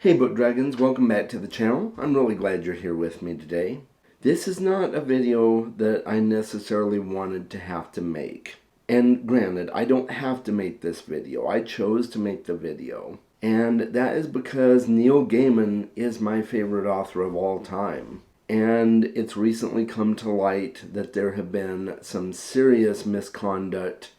Hey Book Dragons, welcome back to the channel. I'm really glad you're here with me today. This is not a video that I necessarily wanted to have to make. And granted, I don't have to make this video. I chose to make the video. And that is because Neil Gaiman is my favorite author of all time. And it's recently come to light that there have been some serious misconduct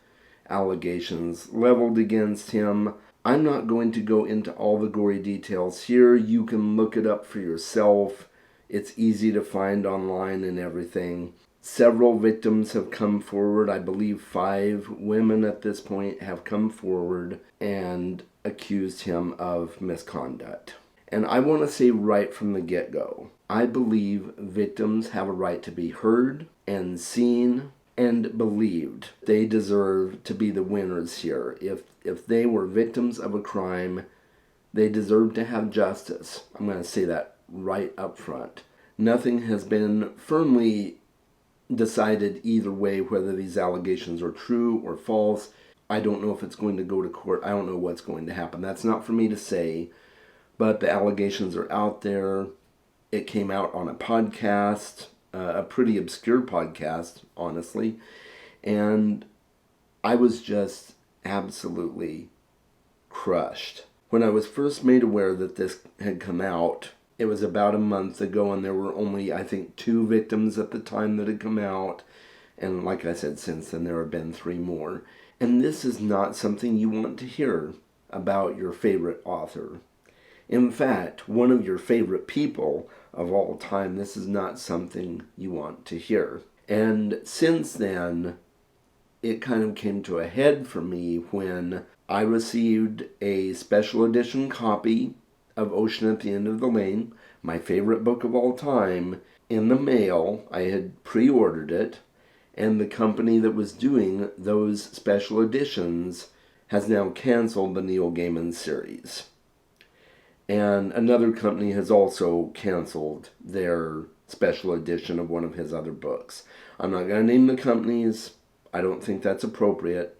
allegations leveled against him. I'm not going to go into all the gory details here. You can look it up for yourself. It's easy to find online and everything. Several victims have come forward. I believe 5 women at this point have come forward and accused him of misconduct. And I want to say right from the get-go, I believe victims have a right to be heard and seen and believed. They deserve to be the winners here. If they were victims of a crime, they deserve to have justice. I'm going to say that right up front. Nothing has been firmly decided either way, whether these allegations are true or false. I don't know if it's going to go to court. I don't know what's going to happen. That's not for me to say, but the allegations are out there. It came out on a podcast, a pretty obscure podcast, honestly, and I was just absolutely crushed. When I was first made aware that this had come out, it was about a month ago, and there were only, I think, 2 victims at the time that had come out, and like I said, since then there have been 3 more. And this is not something you want to hear about your favorite author. In fact, one of your favorite people of all time, this is not something you want to hear. And since then, it kind of came to a head for me when I received a special edition copy of Ocean at the End of the Lane, my favorite book of all time, in the mail. I had pre-ordered it, and the company that was doing those special editions has now canceled the Neil Gaiman series. And another company has also canceled their special edition of one of his other books. I'm not going to name the companies. I don't think that's appropriate.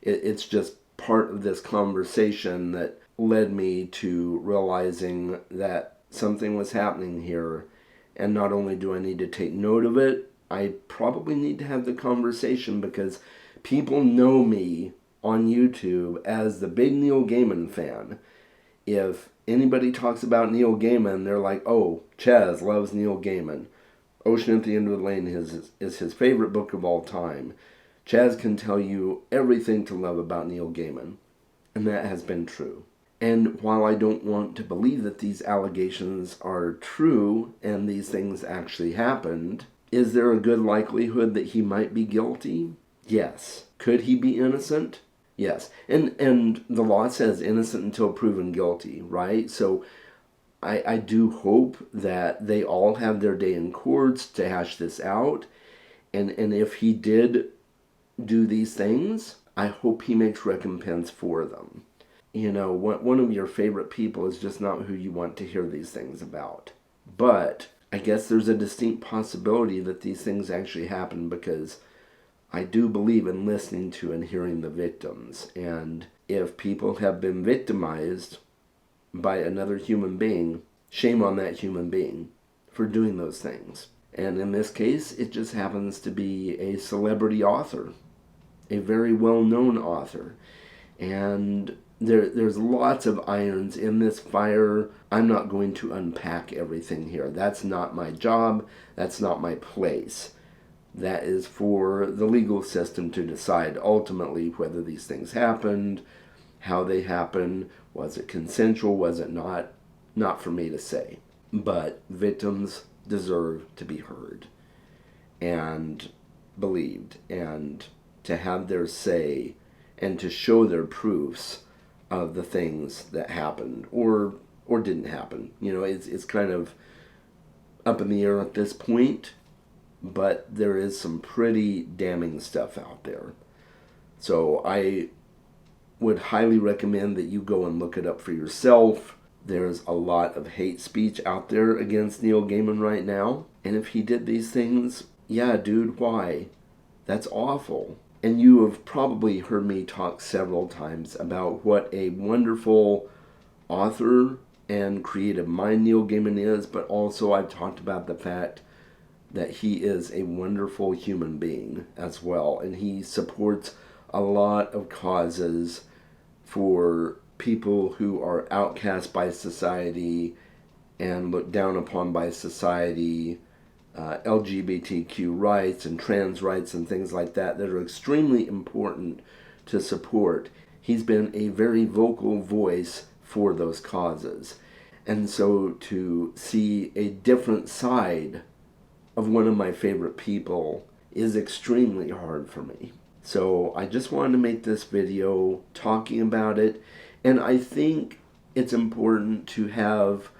It's just part of this conversation that led me to realizing that something was happening here. And not only do I need to take note of it, I probably need to have the conversation because people know me on YouTube as the big Neil Gaiman fan. If anybody talks about Neil Gaiman, they're like, oh, Chaz loves Neil Gaiman. Ocean at the End of the Lane is his favorite book of all time. Chaz can tell you everything to love about Neil Gaiman. And that has been true. And while I don't want to believe that these allegations are true and these things actually happened, is there a good likelihood that he might be guilty? Yes. Could he be innocent? Yes, and the law says innocent until proven guilty, right? So I do hope that they all have their day in courts to hash this out. And if he did do these things, I hope he makes recompense for them. You know, one of your favorite people is just not who you want to hear these things about. But I guess there's a distinct possibility that these things actually happen because I do believe in listening to and hearing the victims. And if people have been victimized by another human being, shame on that human being for doing those things. And in this case, it just happens to be a celebrity author, a very well-known author. And there's lots of irons in this fire. I'm not going to unpack everything here. That's not my job. That's not my place. That is for the legal system to decide ultimately whether these things happened, how they happened, was it consensual, was it not? Not for me to say. But victims deserve to be heard and believed and to have their say and to show their proofs of the things that happened or didn't happen. You know, it's kind of up in the air at this point. But there is some pretty damning stuff out there. So I would highly recommend that you go and look it up for yourself. There's a lot of hate speech out there against Neil Gaiman right now. And if he did these things, yeah, dude, why? That's awful. And you have probably heard me talk several times about what a wonderful author and creative mind Neil Gaiman is, but also I've talked about the fact that he is a wonderful human being as well, and he supports a lot of causes for people who are outcast by society and looked down upon by society, LGBTQ rights and trans rights and things like that are extremely important to support. He's been a very vocal voice for those causes. And so to see a different side of one of my favorite people is extremely hard for me. So I just wanted to make this video talking about it, and I think it's important to have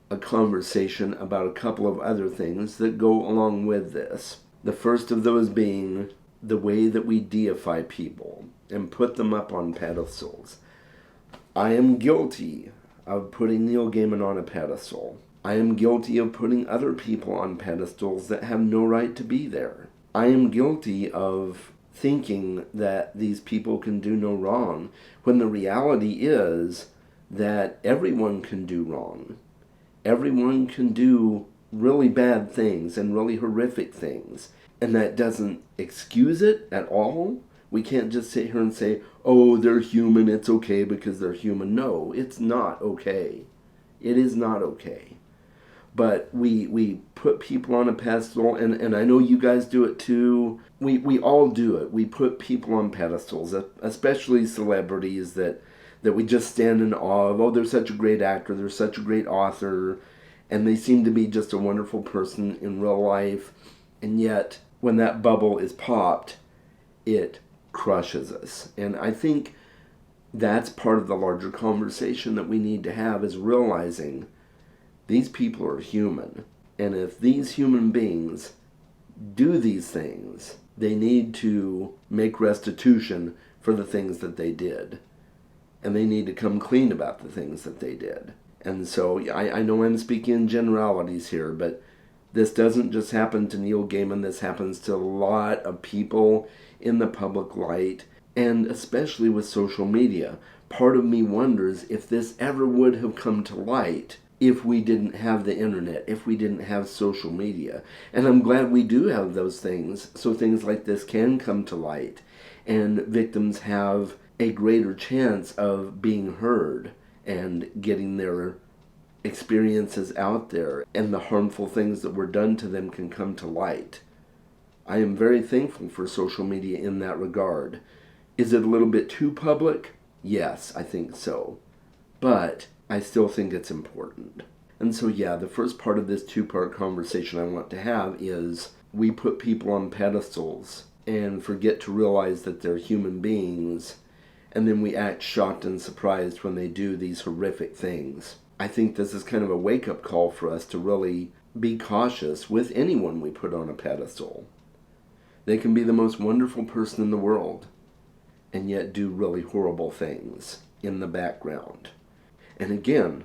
a conversation about a couple of other things that go along with this. The first of those being the way that we deify people and put them up on pedestals. I am guilty of putting Neil Gaiman on a pedestal. I am guilty of putting other people on pedestals that have no right to be there. I am guilty of thinking that these people can do no wrong, when the reality is that everyone can do wrong. Everyone can do really bad things and really horrific things, and that doesn't excuse it at all. We can't just sit here and say, oh, they're human, it's okay because they're human. No, it's not okay. It is not okay. But we put people on a pedestal, and I know you guys do it too. We all do it. We put people on pedestals, especially celebrities that we just stand in awe of. Oh, they're such a great actor, they're such a great author, and they seem to be just a wonderful person in real life. And yet, when that bubble is popped, it crushes us. And I think that's part of the larger conversation that we need to have, is realizing these people are human. And if these human beings do these things, they need to make restitution for the things that they did. And they need to come clean about the things that they did. And so I know I'm speaking in generalities here, but this doesn't just happen to Neil Gaiman. This happens to a lot of people in the public light, and especially with social media. Part of me wonders if this ever would have come to light if we didn't have the internet, if we didn't have social media. And I'm glad we do have those things, so things like this can come to light, and victims have a greater chance of being heard and getting their experiences out there, and the harmful things that were done to them can come to light. I am very thankful for social media in that regard. Is it a little bit too public? Yes, I think so. But I still think it's important. And so yeah, the first part of this two-part conversation I want to have is, we put people on pedestals and forget to realize that they're human beings, and then we act shocked and surprised when they do these horrific things. I think this is kind of a wake-up call for us to really be cautious with anyone we put on a pedestal. They can be the most wonderful person in the world, and yet do really horrible things in the background. And again,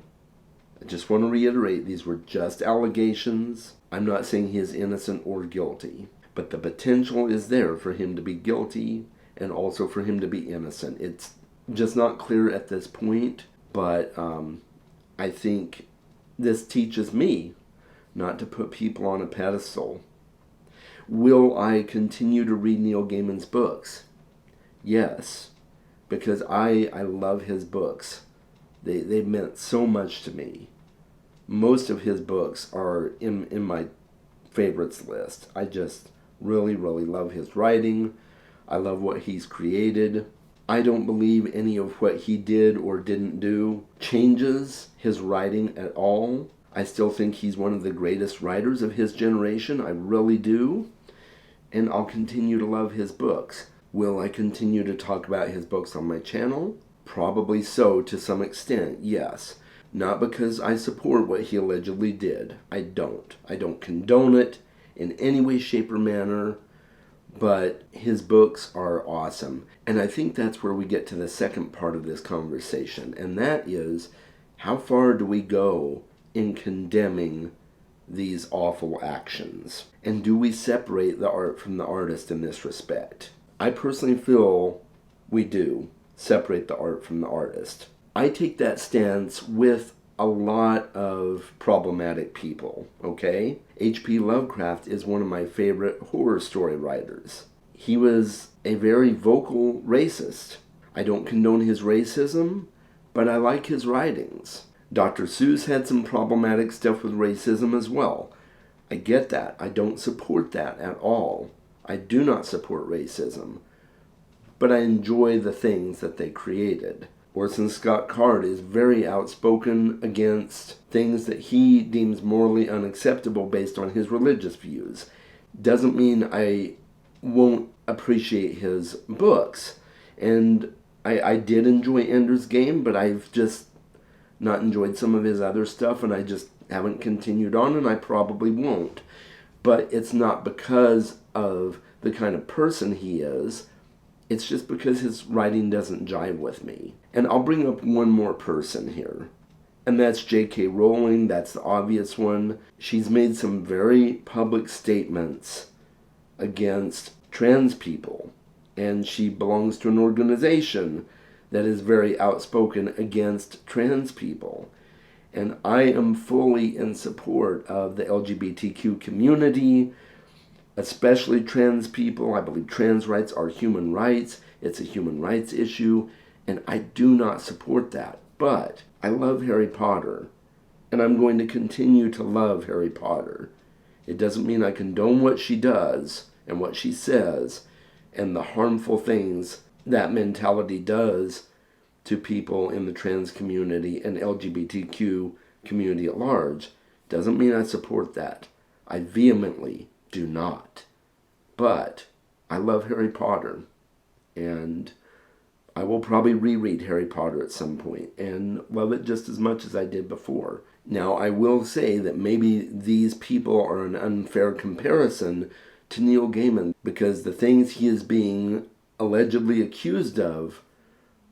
I just want to reiterate, these were just allegations. I'm not saying he is innocent or guilty, but the potential is there for him to be guilty and also for him to be innocent. It's just not clear at this point, but I think this teaches me not to put people on a pedestal. Will I continue to read Neil Gaiman's books? Yes, because I love his books. They meant so much to me. Most of his books are in my favorites list. I just really, really love his writing. I love what he's created. I don't believe any of what he did or didn't do changes his writing at all. I still think he's one of the greatest writers of his generation. I really do. And I'll continue to love his books. Will I continue to talk about his books on my channel? Probably so, to some extent, yes. Not because I support what he allegedly did. I don't. I don't condone it in any way, shape, or manner. But his books are awesome. And I think that's where we get to the second part of this conversation. And that is, how far do we go in condemning these awful actions? And do we separate the art from the artist in this respect? I personally feel we do separate the art from the artist. I take that stance with a lot of problematic people, okay? H.P. Lovecraft is one of my favorite horror story writers. He was a very vocal racist. I don't condone his racism, but I like his writings. Dr. Seuss had some problematic stuff with racism as well. I get that. I don't support that at all. I do not support racism. But I enjoy the things that they created. Orson Scott Card is very outspoken against things that he deems morally unacceptable based on his religious views. Doesn't mean I won't appreciate his books. And I did enjoy Ender's Game, but I've just not enjoyed some of his other stuff, and I just haven't continued on, and I probably won't. But it's not because of the kind of person he is. It's just because his writing doesn't jive with me. And I'll bring up one more person here. And that's J.K. Rowling. That's the obvious one. She's made some very public statements against trans people. And she belongs to an organization that is very outspoken against trans people. And I am fully in support of the LGBTQ community, especially trans people. I believe trans rights are human rights. It's a human rights issue, and I do not support that. But I love Harry Potter, and I'm going to continue to love Harry Potter. It doesn't mean I condone what she does and what she says and the harmful things that mentality does to people in the trans community and LGBTQ community at large. Doesn't mean I support that. I vehemently do not. But I love Harry Potter, and I will probably reread Harry Potter at some point and love it just as much as I did before. Now, I will say that maybe these people are an unfair comparison to Neil Gaiman, because the things he is being allegedly accused of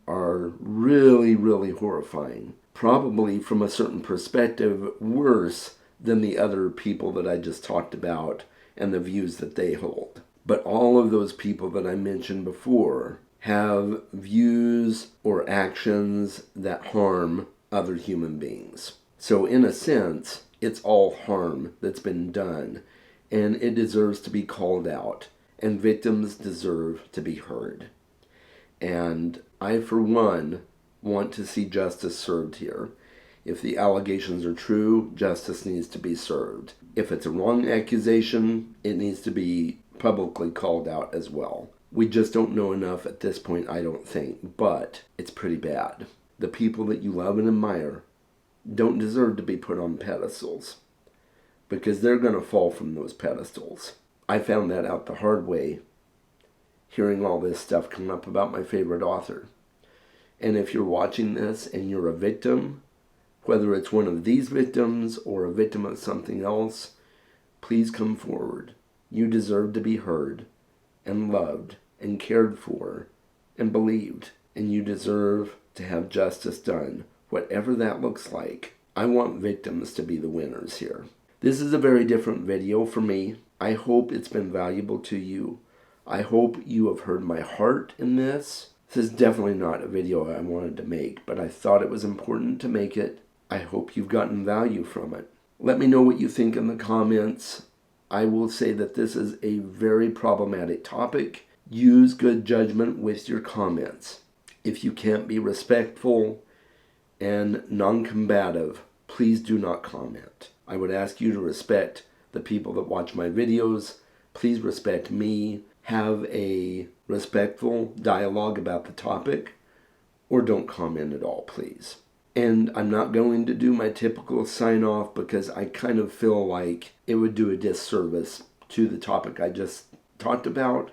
are really, really horrifying. Probably from a certain perspective worse than the other people that I just talked about and the views that they hold. But all of those people that I mentioned before have views or actions that harm other human beings. So in a sense, it's all harm that's been done, and it deserves to be called out, and victims deserve to be heard. And I, for one, want to see justice served here. If the allegations are true, justice needs to be served. If it's a wrong accusation, it needs to be publicly called out as well. We just don't know enough at this point, I don't think, but it's pretty bad. The people that you love and admire don't deserve to be put on pedestals, because they're going to fall from those pedestals. I found that out the hard way, hearing all this stuff come up about my favorite author. And if you're watching this and you're a victim, whether it's one of these victims or a victim of something else, please come forward. You deserve to be heard and loved and cared for and believed. And you deserve to have justice done, whatever that looks like. I want victims to be the winners here. This is a very different video for me. I hope it's been valuable to you. I hope you have heard my heart in this. This is definitely not a video I wanted to make, but I thought it was important to make it. I hope you've gotten value from it. Let me know what you think in the comments. I will say that this is a very problematic topic. Use good judgment with your comments. If you can't be respectful and non-combative, please do not comment. I would ask you to respect the people that watch my videos. Please respect me. Have a respectful dialogue about the topic, or don't comment at all, please. And I'm not going to do my typical sign off because I kind of feel like it would do a disservice to the topic I just talked about.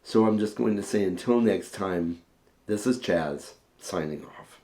So I'm just going to say until next time, this is Chaz signing off.